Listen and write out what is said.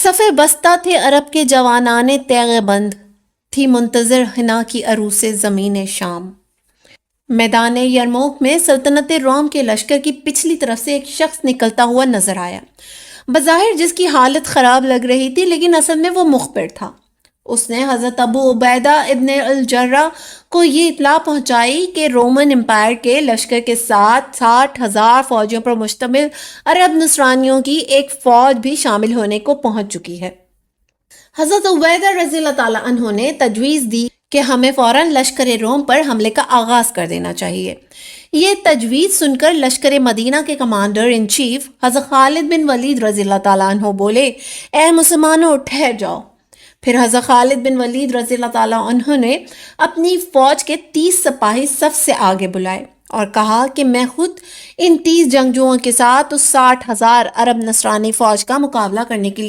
صف بستہ تھے عرب کے جوانان تیغ بند، تھی منتظر حنا کی عروس زمین شام۔ میدان یرموک میں سلطنت روم کے لشکر کی پچھلی طرف سے ایک شخص نکلتا ہوا نظر آیا، بظاہر جس کی حالت خراب لگ رہی تھی، لیکن اصل میں وہ مخبر تھا۔ اس نے حضرت ابو عبیدہ ابن الجرح کو یہ اطلاع پہنچائی کہ رومن امپائر کے لشکر کے ساتھ 60,000 فوجیوں پر مشتمل عرب نصرانیوں کی ایک فوج بھی شامل ہونے کو پہنچ چکی ہے۔ حضرت عبیدہ رضی اللہ تعالیٰ عنہ نے تجویز دی کہ ہمیں فوراً لشکر روم پر حملے کا آغاز کر دینا چاہیے۔ یہ تجویز سن کر لشکر مدینہ کے کمانڈر ان چیف حضرت خالد بن ولید رضی اللہ تعالیٰ عنہ بولے، اے مسلمانوں، ٹھہر جاؤ۔ پھر حضرت خالد بن ولید رضی اللہ تعالیٰ عنہ نے اپنی فوج کے 30 سپاہی صف سے آگے بلائے اور کہا کہ میں خود ان 30 جنگجوؤں کے ساتھ اس 60,000 عرب نصرانی فوج کا مقابلہ کرنے کے لیے